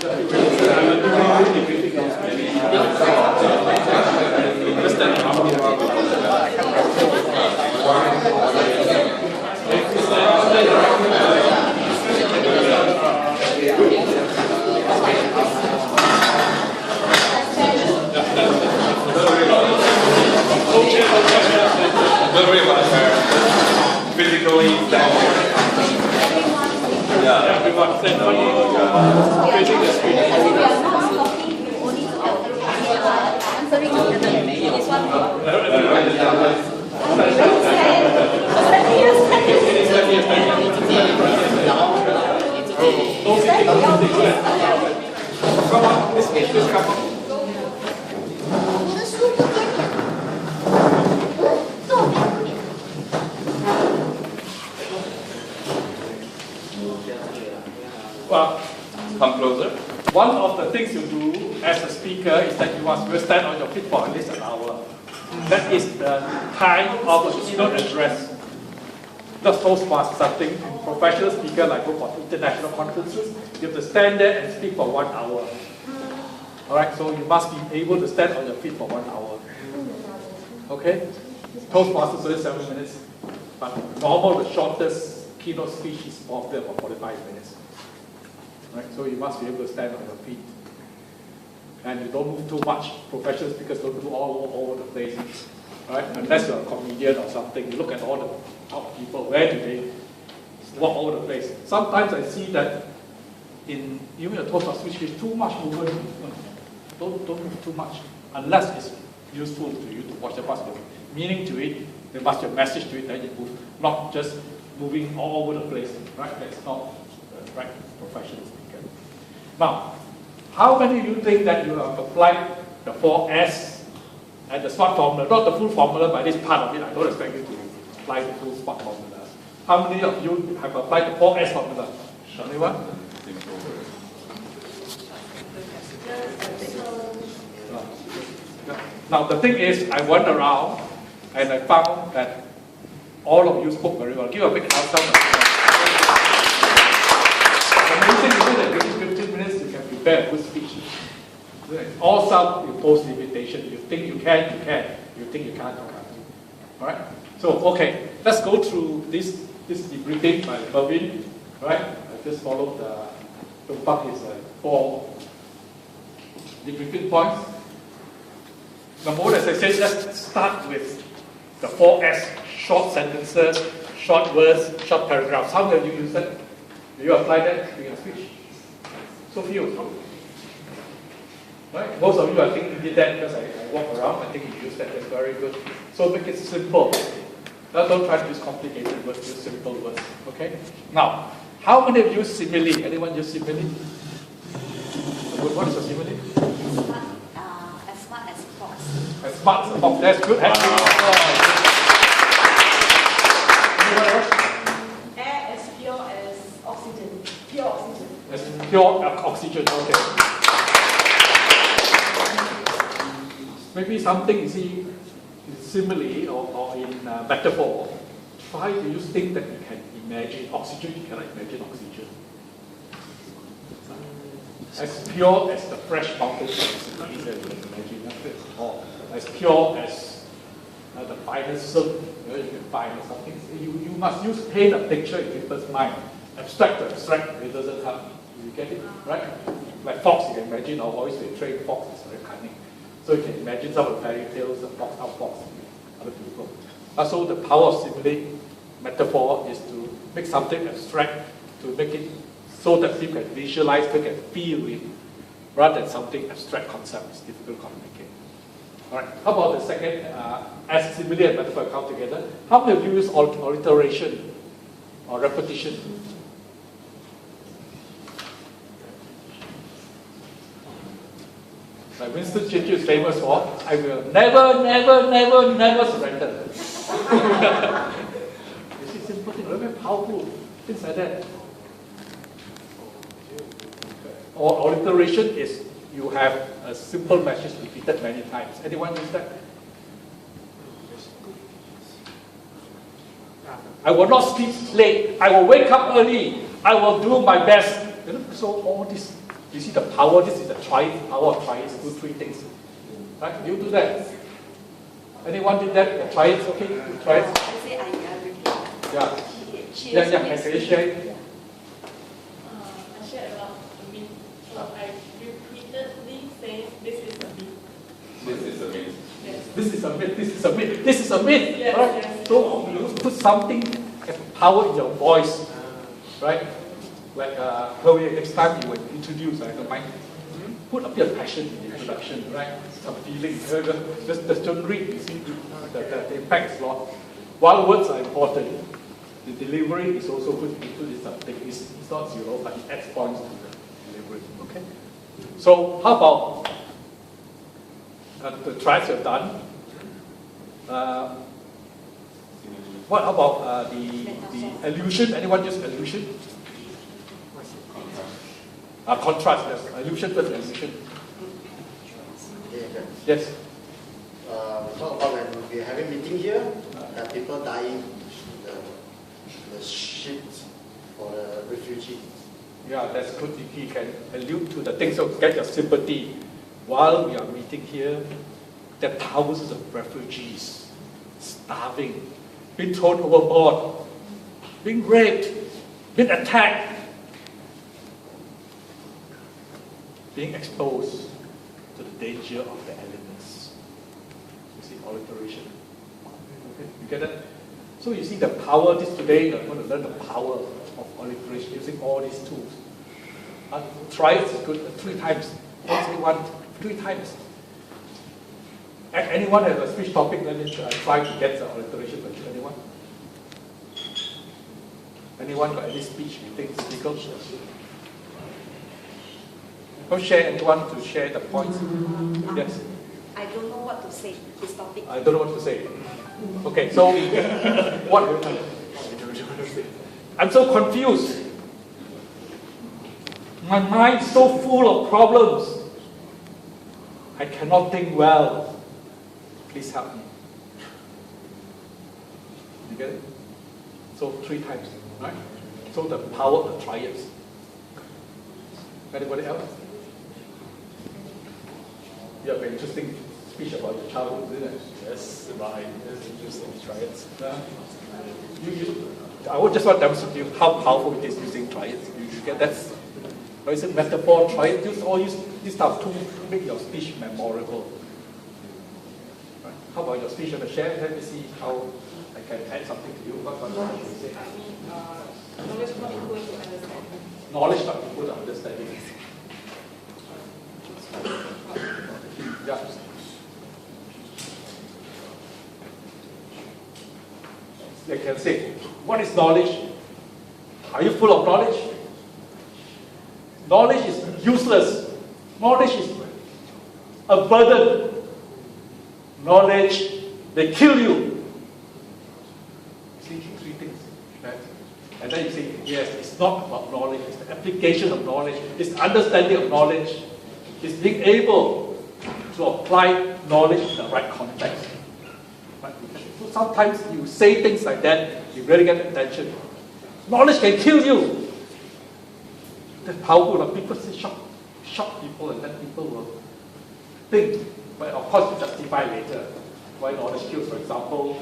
Don't worry about her. Physically, yeah. Everyone said facing the screen. Come on, this come on. Well, come closer. One of the things you do as a speaker is that you must stand on your feet for at least an hour. That is the time of a keynote address. Not ToastMasters, something professional speaker like go for international conferences, you have to stand there and speak for 1 hour. Alright, so you must be able to stand on your feet for 1 hour. Okay? ToastMasters is 7 minutes, but normal, the shortest keynote speech is for 45 minutes. Right? So you must be able to stand on your feet. And you don't move too much. Professional speakers don't do all over the place. Right? Unless you're a comedian or something, you look at all the top people, where do they walk all over the place? Sometimes I see that in even a ToastMasters speech, there's too much movement. Don't move too much. Unless it's useful to you to watch. There must be meaning to it, there must be a message to it, then you move. Not just moving all over the place. Right? That's not the right professional speaker. Now, how many of you think that you have applied the 4S and the SMART formula? Not the full formula, but this part of it, I don't expect you to apply the full SMART formula. How many of you have applied the 4S formula? Anyone? Now, the thing is, I went around and I found that all of you spoke very well. Give a big hands down. Amazing, isn't it? Within 15 minutes, you can prepare a good speech. All self-imposed limitation. You think you can, you can. You think you can't, you can't. All right? So, okay, let's go through this debriefing by Mervyn. Right? I just followed the buck is 4 debriefing points. Number one, as I said, let's start with the 4S: short sentences, short words, short paragraphs. How many of you use that? Do you apply that to your speech? So few. Right? Most of you, I think, did that because I walk around. I think you use that. That's very good. So make it simple. Now, don't try to use complicated words. Use simple words. Okay. Now, how many of you use simile? Anyone use simile? What is a simile? As smart as fox. As smart as a fox. That's good. Anyone else? Air as pure as oxygen. Pure oxygen. As pure oxygen. Okay. Maybe something you see in simile or in metaphor. Try to use things that you can imagine. Oxygen, you cannot imagine oxygen. As pure as the fresh mountain is easier to imagine. Or as pure as the finest silk you can find or something. You must paint a picture in people's mind. Abstract to abstract, it doesn't help. You get it? Right? Like fox, you can imagine, or always they train fox, it's very cunning. So you can imagine some of the fairy tales, the fox, how fox, other people. So the power of simile metaphor is to make something abstract, to make it so that people can visualize, people can feel it, rather than something abstract concept. It's difficult to communicate. All right. How about the second, as simile and metaphor come together? How many of you use alliteration or repetition? Like Winston Churchill is famous for, I will never, never, never, never surrender. You see, simple things, very powerful, things like that. Or alliteration is you have a simple message repeated many times. Anyone use that? I will not sleep late. I will wake up early. I will do my best. So all these You see the power, this is the power of triads, do three things. Right? You do that. Anyone did that? Try it, okay? Try it. I say I repeat. Yeah. Can you share it? I shared about a myth. So I repeatedly say this is a myth. This is a myth. Yes. This is a myth, this is a myth, this is a myth. Yes, right? yes. So you put something as power in your voice, right? Like Chloe, next time you will introduce, I don't mind. Put a bit of passion in the introduction, right? Some feeling. Just don't read, you see, the impact is a lot. While words are important, the delivery is also good. It's something. It's not zero, but it adds points to the delivery. Okay. So how about the tracks you've done? What about the illusion? Anyone use illusion? Contrast, yes. Illusion versus illusion. Okay. Yes. We talk about when we're having meeting here, there are people dying the ships for the refugee. Yeah, that's good. He can allude to the things, so get your sympathy. While we are meeting here, there are thousands of refugees starving, being thrown overboard, being raped, being attacked, being exposed to the danger of the elements. You see, alliteration. Okay, you get that? So you see the power, today you're going to learn the power of alliteration using all these tools. Try it, it's good, 3 times. Don't say 1, 3 times. Anyone has a speech topic, let me try to get the alliteration. Anyone? Anyone got any speech you think is difficult? Don't share, anyone to share the points? Yes? I don't know what to say, this topic. I don't know what to say. Okay, so what? I'm so confused. My mind is so full of problems. I cannot think well. Please help me. You get it? So 3 times, right? So the power of the triads. Anybody else? You have an interesting speech about your childhood, isn't it? Yes, mine is interesting. Try it. I would just want to demonstrate to you how powerful it is using triads. You get that? Or is it metaphor, triad? Use this type of tool to make your speech memorable. Right. How about your speech on the share? Let me see how I can add something to you. What you say? Knowledge not equal to understanding. Knowledge not equal to understanding. Yeah. They can say, what is knowledge? Are you full of knowledge? Knowledge is useless. Knowledge is a burden. Knowledge, they kill you. See, 3 things. Right? And then you say, yes, it's not about knowledge, it's the application of knowledge, it's the understanding of knowledge, it's being able to apply knowledge in the right context. Right? So sometimes you say things like that, you really get attention. Knowledge can kill you. That's powerful. People say shock people, and then people will think. But of course, you justify later why knowledge kills. For example,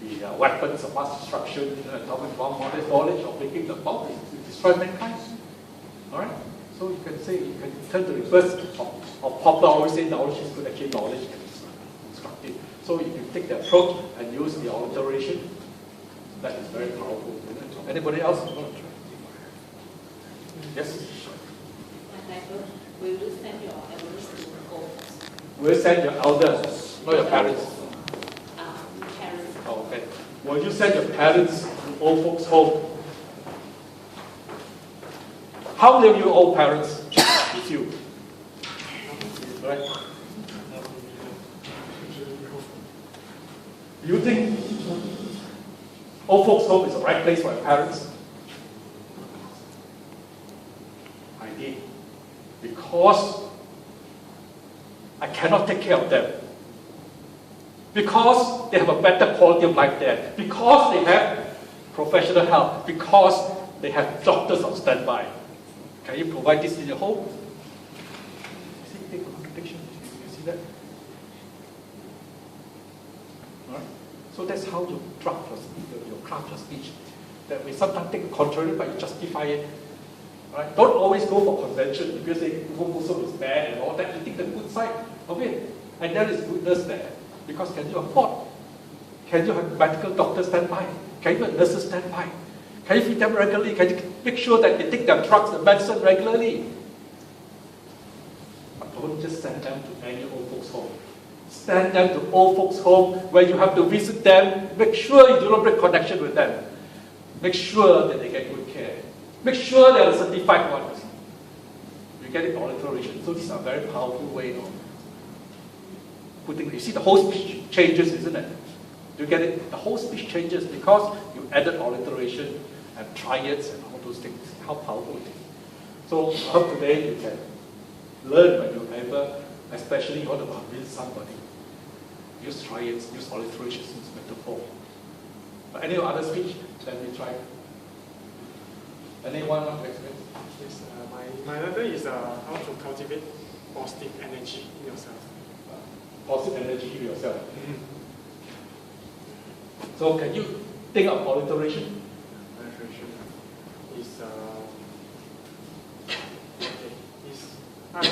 the weapons of mass destruction, atomic bomb, knowledge of making the bomb to destroy mankind. All right. So you can say, you can turn to the reverse of popular always say knowledge is good. Actually, knowledge is constructive. So if you take the approach and use the alliteration, that is very powerful. Anybody else? Yes? Will you send your elders to go? Will you send your elders, not your parents? Parents. Oh, okay. Will you send your parents to old folks' home? How many of you old parents with you? Right? Do you think old folks' home is the right place for your parents? I did. Because I cannot take care of them. Because they have a better quality of life there. Because they have professional help. Because they have doctors on standby. Can you provide this in your home? See that? All right? So that's how you craft your craft your speech. That we sometimes take the contrary, but you justify it. Right? Don't always go for convention. If you say homosome is bad and all that, you take the good side of it. And there is goodness there. Because can you afford? Can you have medical doctors stand by? Can you have nurses stand by? Can you feed them regularly? Can you make sure that they take their drugs, the medicine regularly? But don't just send them to any old folks' home. Send them to old folks' home where you have to visit them. Make sure you do not break connection with them. Make sure that they get good care. Make sure they are the certified ones. You get it, alliteration. So these are very powerful way of putting. You see, the whole speech changes, isn't it? You get it? The whole speech changes because you added alliteration and triads and all those things. How powerful it is. So I hope today you can learn when you ever, especially you want to convince somebody. Use triads, use alliterations, use metaphor. But any other speech, let me try. Anyone want to explain? Yes, my other is how to cultivate positive energy in yourself. Positive energy in yourself. So can you think of alliteration? Alliteration is okay. I'm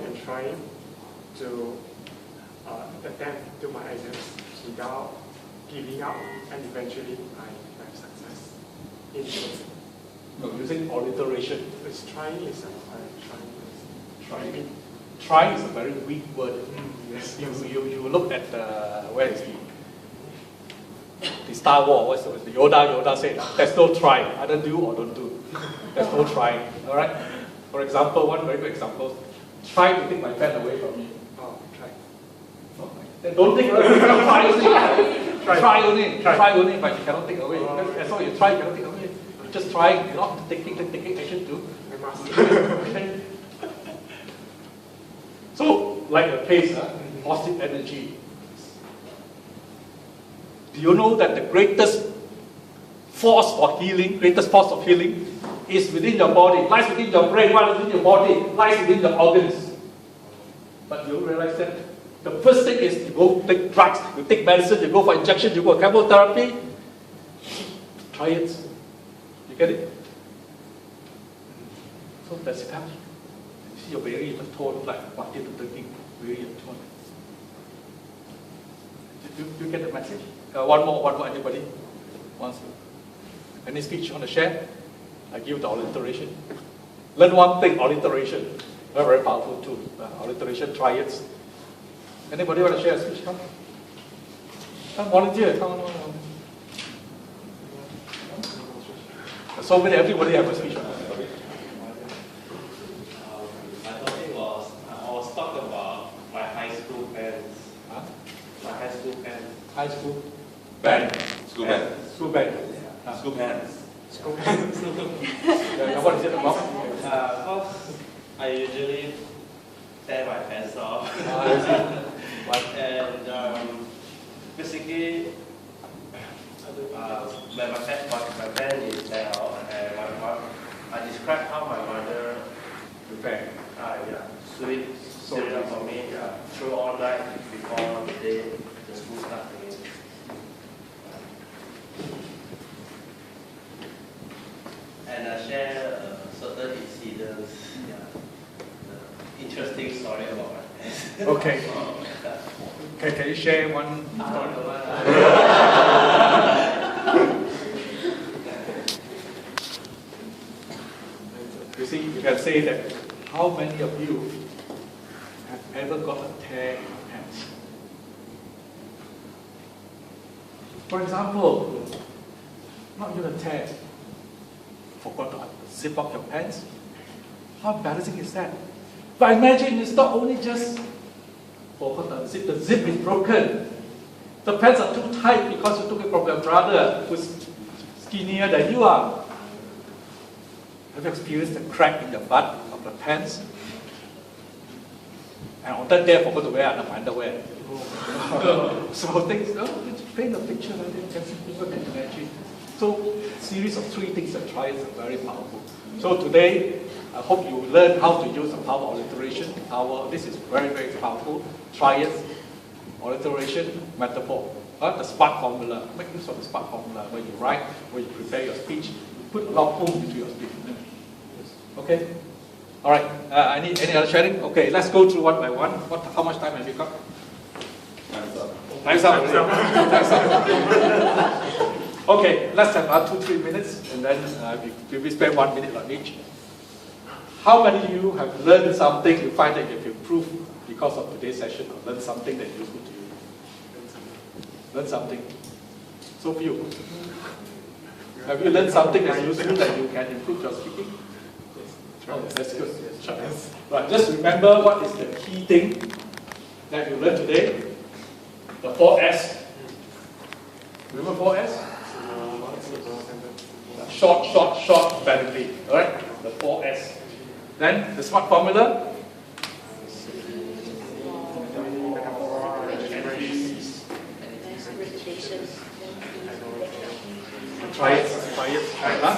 trying to attempt to my exams without giving up, and eventually I have success in it. No, using alliteration. It's trying is Trying. Trying is a very weak word. Yes. You look at where is the Star Wars, what's the Yoda said, there's no try, either do or don't do. There's no trying. All right. For example, one very good example, try to take my pen away from me. Oh, try. No, then don't take it away. Try only. Try only, but you cannot take away. As long as you try, you cannot take away. You're just trying, you're not taking action too. I must. Okay. So, like a case, positive energy. Do you know that the greatest force of healing is within your body, lies within your brain, lies within your body, lies within your organs. But you realize that the first thing is you go take drugs, you take medicine, you go for injection, you go for chemotherapy. Try it. You get it? So that's it. You see your very tone like Martin Luther King, very tone. You get the message? One more, anybody wants to? Any speech you want to share? I give the alliteration. Learn one thing, alliteration. Very, very powerful tool. Alliteration, try it. Anybody want to share a speech? Come. Come, volunteer. Come on. So many, everybody have a speech. My topic was, I was talking about my high school pants. Huh? My high school pants. High school band. School band. School band. School pants. What is it about? Because I usually tear my pants off. And basically, when my pants is down, and I describe how my mother sewed it up for me through all night before the school starts again. And I share certain incidents, interesting story about my past. Okay. Can you share one story? You see, you can say that how many of you have ever got a tear in your pants? For example, not even a tear. Forgot to zip up your pants. How embarrassing is that? But imagine it's not only just forgot to unzip, the zip is broken. The pants are too tight because you took it from your brother who's skinnier than you are. Have you experienced the crack in the butt of the pants? And on that day I forgot to wear underwear. So things, paint a picture like that, people can imagine. So series of 3 things that try is very powerful. So today, I hope you learn how to use the power of alliteration. This is very, very powerful. Try it. Alliteration, metaphor. The SMART formula. Make use of the SMART formula when you write, when you prepare your speech. You put a lot of oomph into your speech. Okay? All right. Any other sharing? Okay, let's go through one by one. How much time have you got? Time's up. Time's up. Okay, let's have about 2-3 minutes, and then we spend 1 minute on each. How many of you have learned something you find that you have improved because of today's session, or learned something that is useful to you? Learn something. So few. Have you learned something that's useful that you can improve your speaking? Oh, that's good. Right, just remember what is the key thing that you learned today. The 4S. Remember 4S? Short, validly. Alright? The 4S. Then the SMART formula. Try it.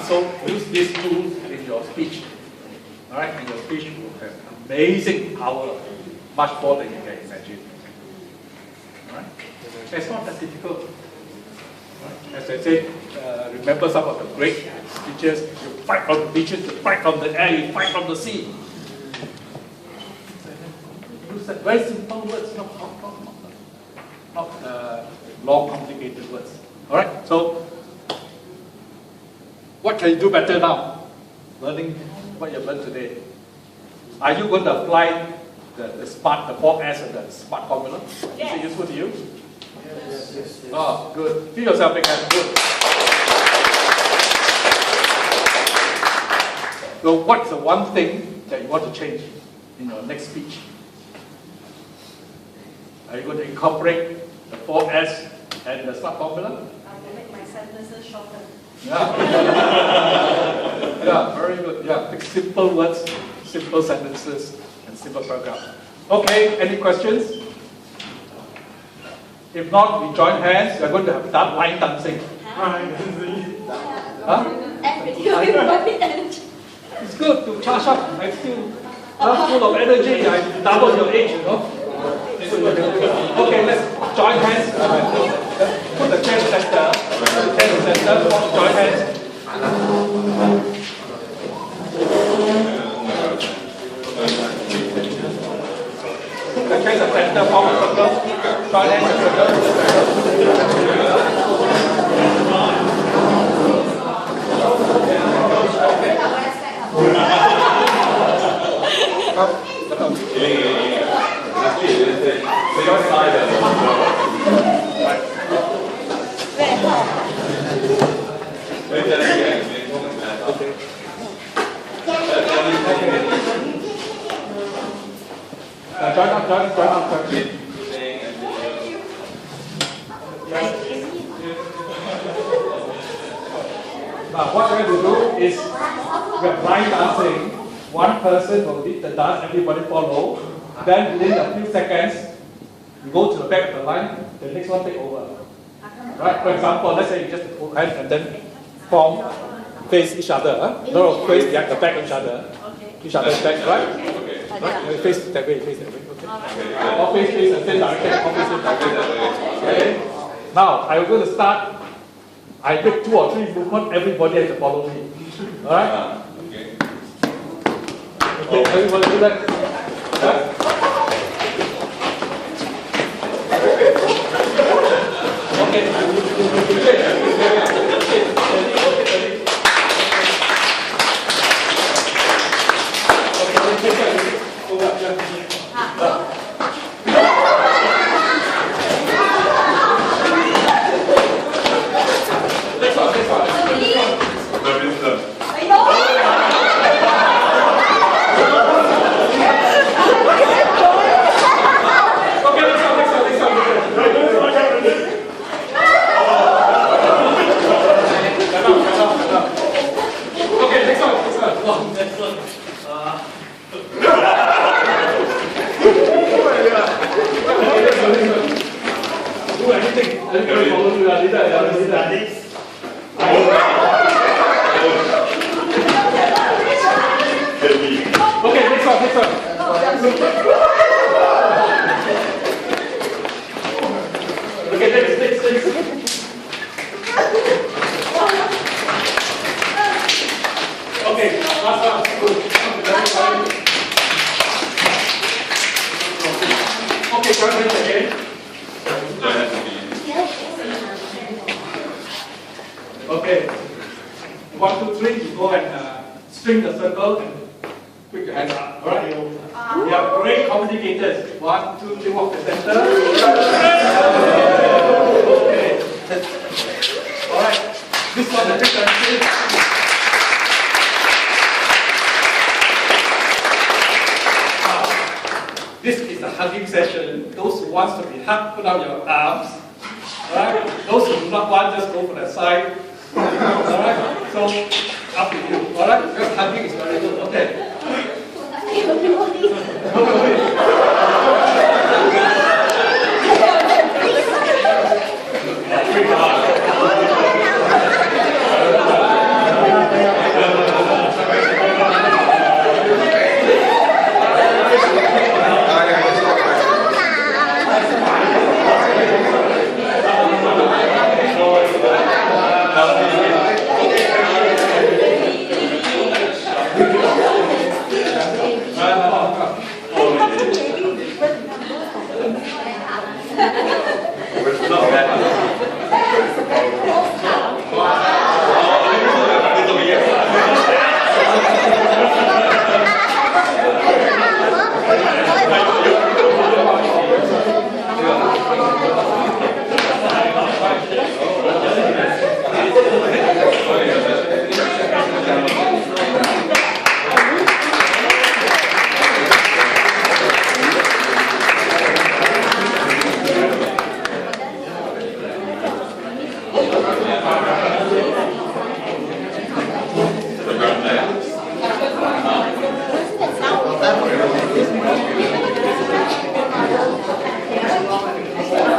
So use these tools in your speech. Alright, and your speech will have amazing power, much more than you can imagine. Alright? It's not that difficult. Right? As I said, remember some of the great speeches. You fight from the beaches, you fight from the air, you fight from the sea. Use that very simple words, not long, complicated words. Alright, so what can you do better now? Learning what you've learned today. Are you going to apply the 4S and the SMART formula? Yes. Is it useful to you? Yes. Oh, good. Feel yourself big hand. Good. So what's the one thing that you want to change in your next speech? Are you going to incorporate the 4S and the SMART formula? I will make my sentences shorter. Yeah. Yeah, very good. Yeah, pick simple words, simple sentences, and simple paragraphs. Okay, any questions? If not, we join hands. We are going to have that line dancing. Huh? It's good to charge up. I feel full of energy. I double your age, you know. Okay, let's join hands. Put the chair center. Join hands. Put the chair center, form a circle. Join hands in circle. Join up. Now, what we're going to do is we're line dancing. One person will lead the dance, everybody follow. Then within a few seconds, you go to the back of the line, the next one take over. Right? For example, let's say you just hold hands and then face each other. No, face the back of each other. Each other's back, right? Right? Face that way, face that way. Okay. All face the same direction. All face the same direction. Okay. Now, I'm going to start. I make 2 or 3 movements. Everybody has to follow me. All right? Okay, everybody do that. Okay. Every Excellent. Okay, next. Okay, last one. Good. Okay, join hands again. Okay. 1, 2, 3, you go and string the circle and put your hands up. Alright? You are great communicators. 1, 2, 3, walk the center. Okay. Alright. This one, the frequency. This is a hugging session. Those who want to be hugged, put out your arms. Alright? Those who do not want, just go for the side. Alright? So, up to you. Alright? Because hugging is very good. Okay. Not bad.